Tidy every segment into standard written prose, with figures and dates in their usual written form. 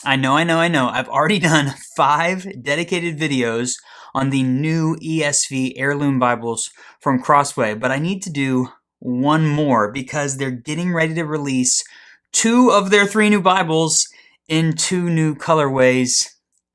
I know. I've already done 5 dedicated videos on the new ESV Heirloom Bibles from Crossway, but I need to do one more because they're getting ready to release 2 of their 3 new Bibles in 2 new colorways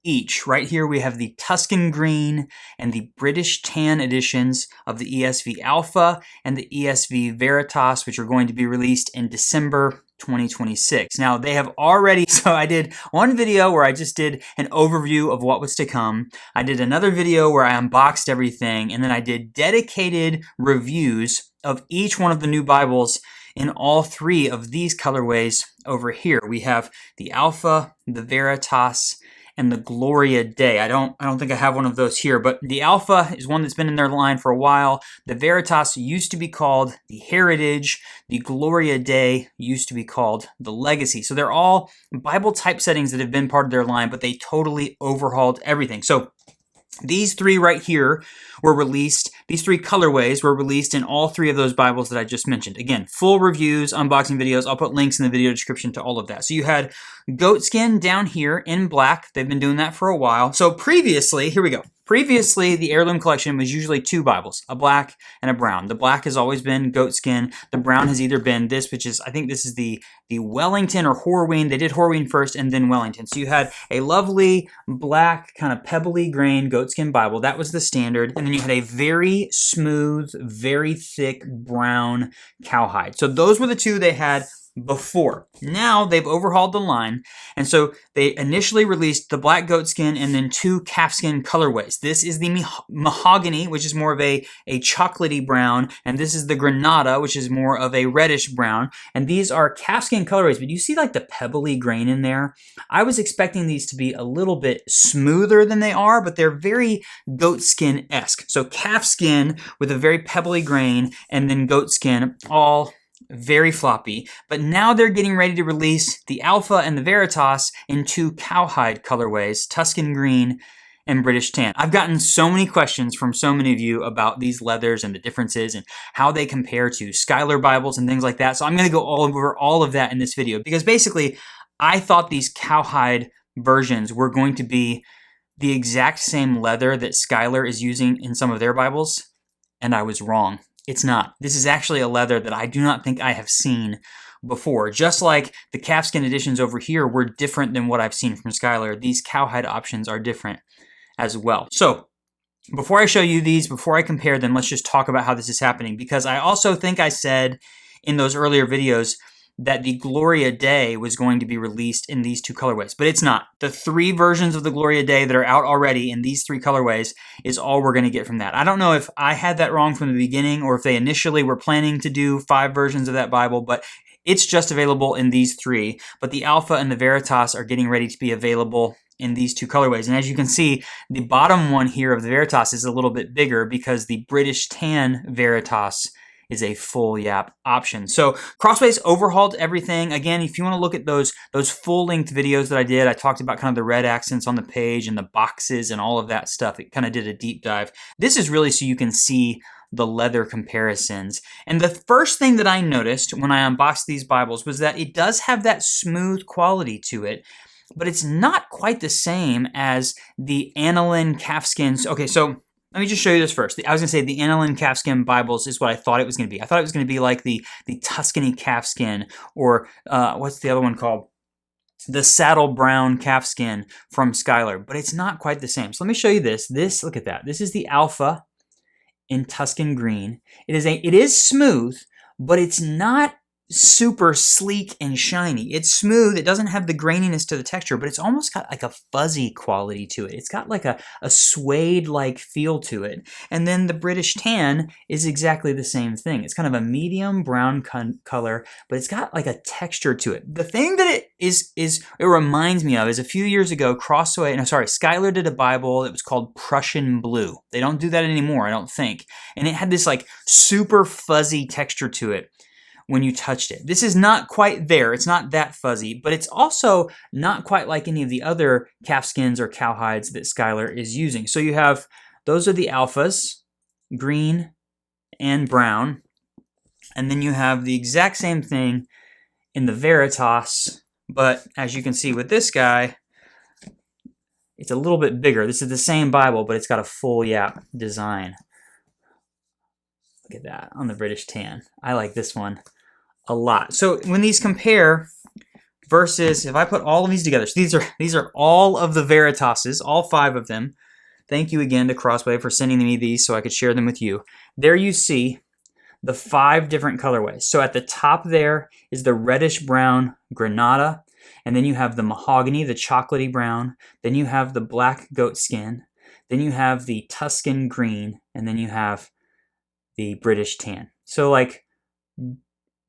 each. Right here we have the Tuscan green and the British tan editions of the ESV Alpha and the ESV Veraritoss, which are going to be released in December 2026. Now they have already, so I did one video where I just did an overview of what was to come. I did another video where I unboxed everything, and then I did dedicated reviews of each one of the new Bibles in all 3 of these colorways over here. We have the Alpha, the Veraritoss, and the Gloria Day. I don't think I have one of those here, but the Alpha is one that's been in their line for a while. The Veraritoss used to be called the Heritage. The Gloria Day used to be called the Legacy. So they're all Bible typesettings that have been part of their line, but they totally overhauled everything. So these 3 right here were released, these 3 colorways were released in all 3 of those Bibles that I just mentioned. Again, full reviews, unboxing videos. I'll put links in the video description to all of that. So you had goatskin down here in black. They've been doing that for a while. So previously, here we go. Previously, the heirloom collection was usually 2 Bibles, a black and a brown. The black has always been goatskin. The brown has either been this, which is, I think this is the Wellington or Horween. They did Horween first and then Wellington. So you had a lovely black, kind of pebbly grain goatskin Bible. That was the standard. And then you had a very smooth, very thick brown cowhide. So those were the 2 they had before. Now they've overhauled the line, and so they initially released the black goatskin and then 2 calfskin colorways. This is the mahogany, which is more of a chocolatey brown, and this is the granada, which is more of a reddish brown. And these are calfskin colorways, but you see like the pebbly grain in there? I was expecting these to be a little bit smoother than they are, but they're very goatskin-esque. So calfskin with a very pebbly grain, and then goatskin, all very floppy. But now they're getting ready to release the Alpha and the Veraritoss in 2 cowhide colorways, Tuscan green and British tan. I've gotten so many questions from so many of you about these leathers and the differences and how they compare to Skyler Bibles and things like that. So I'm going to go over all of that in this video, because basically I thought these cowhide versions were going to be the exact same leather that Skyler is using in some of their Bibles, and I was wrong. It's not. This is actually a leather that I do not think I have seen before. Just like the calfskin editions over here were different than what I've seen from Skyler, these cowhide options are different as well. So before I show you these, before I compare them, let's just talk about how this is happening, because I also think I said in those earlier videos that the Gloria Day was going to be released in these 2 colorways, but it's not. The 3 versions of the Gloria Day that are out already in these 3 colorways is all we're going to get from that. I don't know if I had that wrong from the beginning or if they initially were planning to do 5 versions of that Bible, but it's just available in these 3. But the Alpha and the Veraritoss are getting ready to be available in these 2 colorways. And as you can see, the bottom one here of the Veraritoss is a little bit bigger because the British tan Veraritoss is a full yap option. So Crossway's overhauled everything. Again, if you want to look at those full-length videos that I did, I talked about kind of the red accents on the page and the boxes and all of that stuff. It kind of did a deep dive. This is really so you can see the leather comparisons. And the first thing that I noticed when I unboxed these Bibles was that it does have that smooth quality to it, but it's not quite the same as the aniline calfskins. Okay, so let me just show you this first. I was going to say the aniline calfskin Bibles is what I thought it was going to be. I thought it was going to be like the Tuscany calfskin, or what's the other one called? The saddle brown calfskin from Skyler, but it's not quite the same. So let me show you this. Look at that. This is the Alpha in Tuscan green. It is smooth, but it's not super sleek and shiny. It's smooth. It doesn't have the graininess to the texture, but it's almost got like a fuzzy quality to it. It's got like a suede-like feel to it. And then the British tan is exactly the same thing. It's kind of a medium brown color, but it's got like a texture to it. The thing that it reminds me of is a few years ago, Skyler did a Bible that was called Prussian Blue. They don't do that anymore, I don't think. And it had this like super fuzzy texture to it when you touched it. This is not quite there. It's not that fuzzy, but it's also not quite like any of the other calfskins or cowhides that Skyler is using. So you have, those are the Alphas, green and brown. And then you have the exact same thing in the Veraritoss But as you can see with this guy, it's a little bit bigger. This is the same Bible, but it's got a full yap design. Look at that on the British tan. I like this one a lot. So when these compare versus, if I put all of these together, so these are all of the Veritosses, all 5 of them. Thank you again to Crossway for sending me these so I could share them with you. There you see the 5 different colorways. So at the top there is the reddish brown Granada, and then you have the mahogany, the chocolatey brown, then you have the black goat skin, then you have the Tuscan green, and then you have the British tan. So like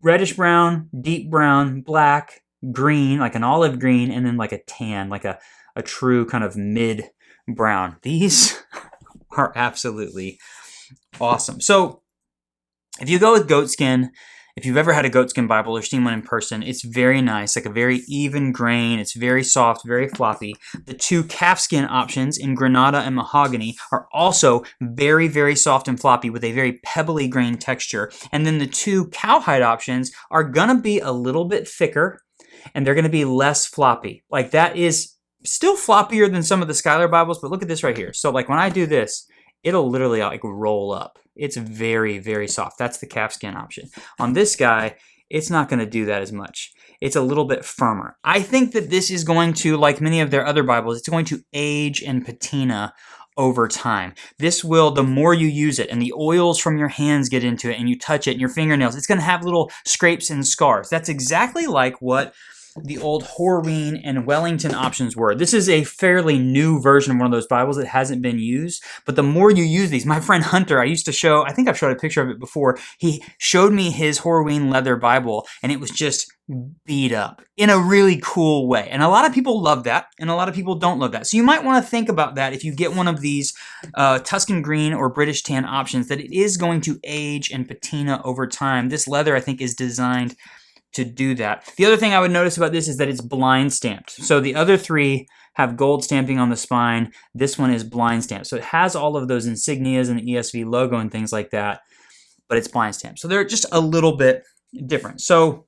reddish brown, deep brown, black, green, like an olive green, and then like a tan, like a true kind of mid brown. These are absolutely awesome. So if you go with goatskin, if you've ever had a goatskin Bible or seen one in person, it's very nice, like a very even grain. It's very soft, very floppy. The 2 calfskin options in Granada and mahogany are also very, very soft and floppy with a very pebbly grain texture. And then the 2 cowhide options are gonna be a little bit thicker and they're gonna be less floppy. Like that is still floppier than some of the Skyler Bibles, but look at this right here. So like when I do this, it'll literally like roll up. It's very, very soft. That's the calfskin option. On this guy, it's not going to do that as much. It's a little bit firmer. I think that this is going to, like many of their other Bibles, it's going to age and patina over time. This will, the more you use it and the oils from your hands get into it and you touch it and your fingernails, it's going to have little scrapes and scars. That's exactly like what the old Horween and Wellington options were. This is a fairly new version of one of those Bibles that hasn't been used, but the more you use these, my friend Hunter, I used to show, I think I've showed a picture of it before, he showed me his Horween leather Bible, and it was just beat up in a really cool way. And a lot of people love that, and a lot of people don't love that. So you might want to think about that if you get one of these Tuscan green or British tan options, that it is going to age and patina over time. This leather, I think, is designed to do that. The other thing I would notice about this is that it's blind stamped. So the other 3 have gold stamping on the spine. This one is blind stamped. So it has all of those insignias and the ESV logo and things like that, but it's blind stamped. So they're just a little bit different. So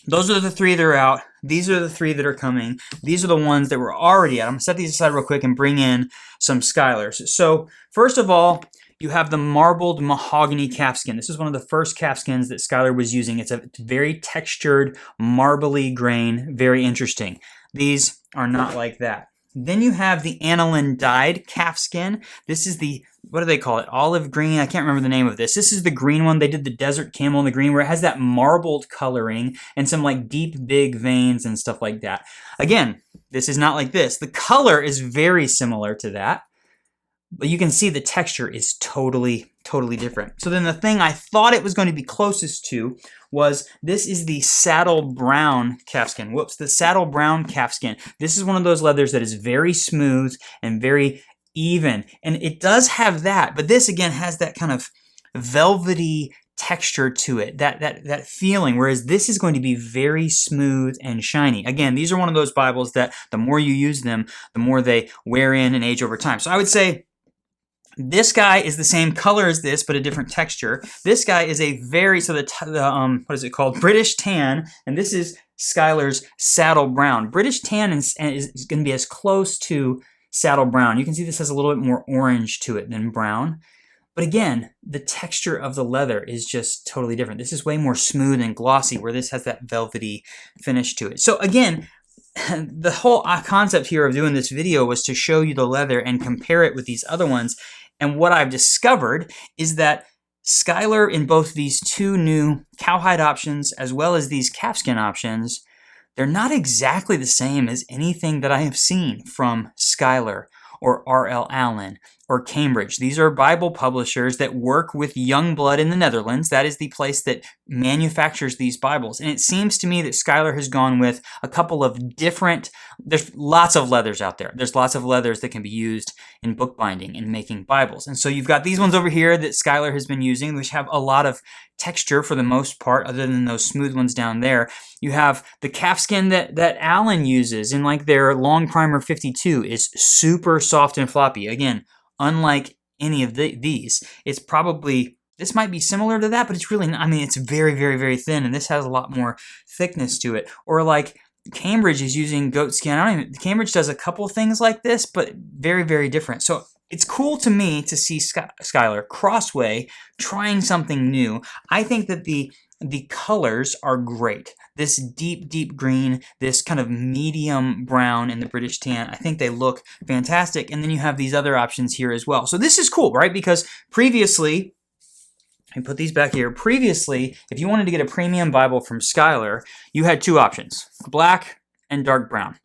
those are the 3 that are out. These are the 3 that are coming. These are the ones that were already out. I'm gonna set these aside real quick and bring in some Skylers. So first of all, you have the marbled mahogany calfskin. This is one of the first calfskins that Skyler was using. It's a very textured, marbly grain, very interesting. These are not like that. Then you have the aniline dyed calfskin. This is the, what do they call it? Olive green. I can't remember the name of this. This is the green one. They did the desert camel in the green where it has that marbled coloring and some like deep, big veins and stuff like that. Again, this is not like this. The color is very similar to that, but you can see the texture is totally different. So then the thing I thought it was going to be closest to was, this is the saddle brown calfskin. Whoops, the saddle brown calfskin. This is one of those leathers that is very smooth and very even. And it does have that, but this again has that kind of velvety texture to it, that feeling, whereas this is going to be very smooth and shiny. Again, these are one of those Bibles that the more you use them, the more they wear in and age over time. So I would say this guy is the same color as this, but a different texture. This guy is a very, so the what is it called? British tan, and this is Skyler's saddle brown. British tan is going to be as close to saddle brown. You can see this has a little bit more orange to it than brown. But again, the texture of the leather is just totally different. This is way more smooth and glossy, where this has that velvety finish to it. So again, the whole concept here of doing this video was to show you the leather and compare it with these other ones. And what I've discovered is that Skyler, in both these 2 new cowhide options as well as these calfskin options, they're not exactly the same as anything that I have seen from Skyler or R.L. Allen or Cambridge. These are Bible publishers that work with Youngblood in the Netherlands. That is the place that manufactures these Bibles. And it seems to me that Skyler has gone with a couple of different, there's lots of leathers out there. There's lots of leathers that can be used in bookbinding and making Bibles. And so you've got these ones over here that Skyler has been using, which have a lot of texture for the most part, other than those smooth ones down there. You have the calfskin that Allen uses in like their Long Primer 52 is super soft and floppy. Again, unlike any of these, it's probably, this might be similar to that, but it's really not. I mean, it's very, very, very thin, and this has a lot more thickness to it. Or like Cambridge is using goat skin. Cambridge does a couple things like this, but very, very different. So it's cool to me to see Skyler Crossway trying something new. I think that the colors are great. This deep, deep green, this kind of medium brown in the British tan, I think they look fantastic. And then you have these other options here as well. So this is cool, right? Because previously, I put these back here. Previously, if you wanted to get a premium Bible from Skyler, you had two options, black and dark brown.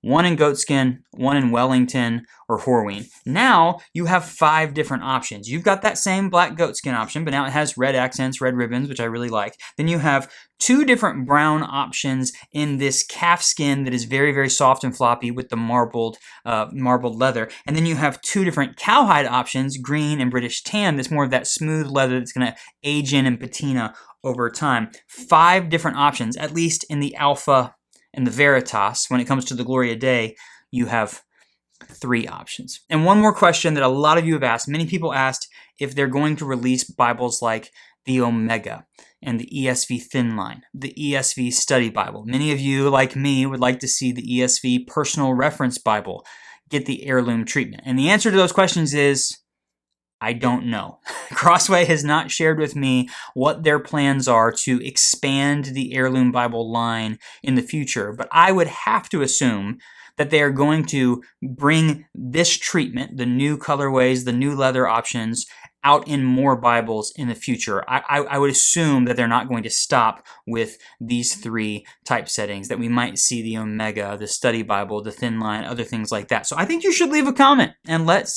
One in goatskin, one in Wellington or Horween. Now you have 5 different options. You've got that same black goatskin option, but now it has red accents, red ribbons, which I really like. Then you have 2 different brown options in this calf skin that is very, very soft and floppy with the marbled leather. And then you have 2 different cowhide options, green and British tan. That's more of that smooth leather that's going to age in and patina over time. 5 different options, at least in the Alpha and the Veraritoss. When it comes to the Gloria Dei, you have 3 options. And one more question that a lot of you have asked. Many people asked if they're going to release Bibles like the Omega and the ESV Thin Line, the ESV Study Bible. Many of you, like me, would like to see the ESV Personal Reference Bible get the heirloom treatment. And the answer to those questions is, I don't know. Crossway has not shared with me what their plans are to expand the heirloom Bible line in the future, but I would have to assume that they are going to bring this treatment, the new colorways, the new leather options, out in more Bibles in the future. I would assume that they're not going to stop with these 3 typesettings, that we might see the Omega, the Study Bible, the Thin Line, other things like that. So I think you should leave a comment and let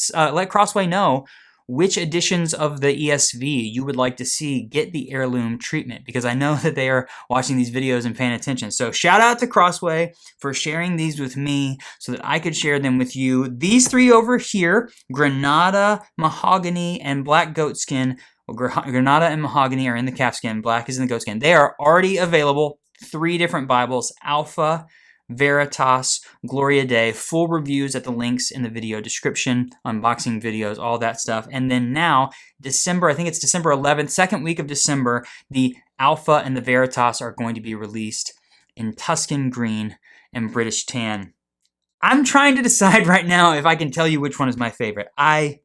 Crossway know which editions of the ESV you would like to see get the heirloom treatment, because I know that they are watching these videos and paying attention. So shout out to Crossway for sharing these with me so that I could share them with you. These 3 over here, Granada, Mahogany, and Black Goatskin. Granada and Mahogany are in the calfskin, black is in the goatskin. They are already available. 3 different Bibles, Alpha, Veraritoss, Gloria Dei, full reviews at the links in the video description, unboxing videos, all that stuff. And then now, December, I think it's December 11th, second week of December, the Alpha and the Veraritoss are going to be released in Tuscan green and British tan. I'm trying to decide right now if I can tell you which one is my favorite. I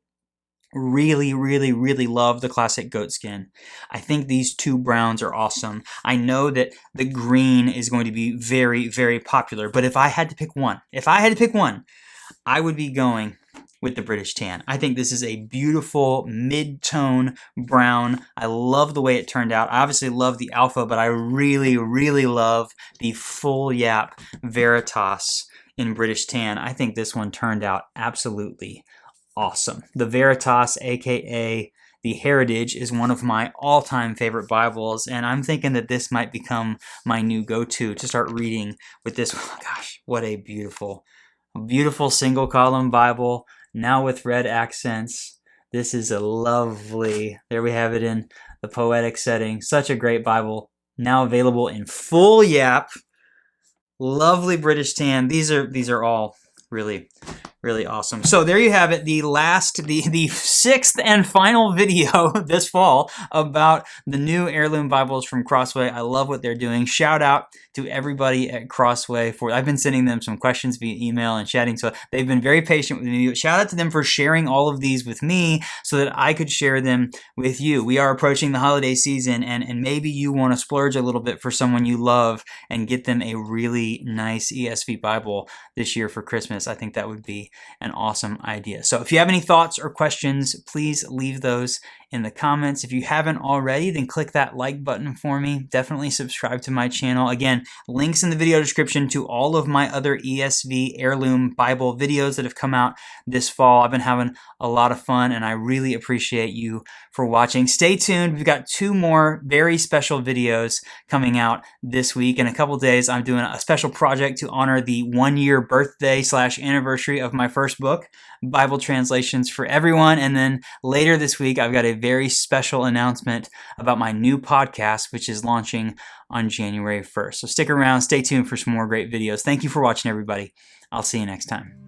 really, really, really love the classic goatskin. I think these 2 browns are awesome. I know that the green is going to be very, very popular, but if I had to pick one, I would be going with the British tan. I think this is a beautiful mid-tone brown. I love the way it turned out. I obviously love the Alpha, but I really, really love the full yap Veraritoss in British tan. I think this one turned out absolutely awesome. The Veraritoss, aka the Heritage, is one of my all-time favorite Bibles, and I'm thinking that this might become my new go-to to start reading with this. Oh, gosh, what a beautiful single-column Bible, now with red accents. This is a lovely, there we have it in the poetic setting. Such a great Bible, now available in full yap. Lovely British tan. These are all really, really awesome. So there you have it, the 6th and final video this fall about the new heirloom Bibles from Crossway. I love what they're doing. Shout out to everybody at Crossway I've been sending them some questions via email and chatting, so they've been very patient with me. Shout out to them for sharing all of these with me so that I could share them with you. We are approaching the holiday season, and maybe you want to splurge a little bit for someone you love and get them a really nice ESV Bible this year for Christmas. I think that would be an awesome idea. So if you have any thoughts or questions, please leave those in the comments. If you haven't already, then click that like button for me. Definitely subscribe to my channel. Again, links in the video description to all of my other ESV Heirloom Bible videos that have come out this fall. I've been having a lot of fun, and I really appreciate you for watching. Stay tuned. We've got 2 more very special videos coming out this week. In a couple days, I'm doing a special project to honor the 1-year birthday / anniversary of my first book, Bible Translations for Everyone. And then later this week, I've got a very special announcement about my new podcast, which is launching on January 1st. So stick around, stay tuned for some more great videos. Thank you for watching, everybody. I'll see you next time.